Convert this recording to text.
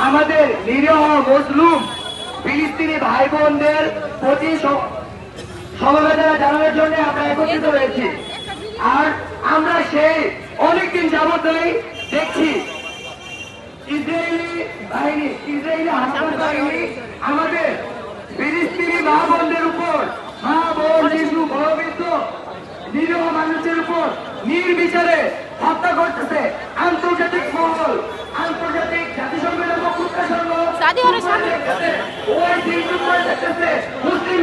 আমাদের নিরীহ মজলুম ফিলিস্তিনি ভাই বোনদের প্রতি সমবেদনা জানানোর জন্য আমরা একত্রিত হয়েছি। আর আমরা সেই অনেকদিন যাবতই দেখছি ইসরায়েলি হামাস বাহিনী আমাদের ফিলিস্তিনি মা বোনদের উপর, মা বোন শিশু বয়োবৃদ্ধ নিরীহ মানুষের উপর নির্বিচারে হত্যা করতেছে। আন্তর্জাতিক মহল, আন্তর্জাতিক জাতিসংঘের মুসলিম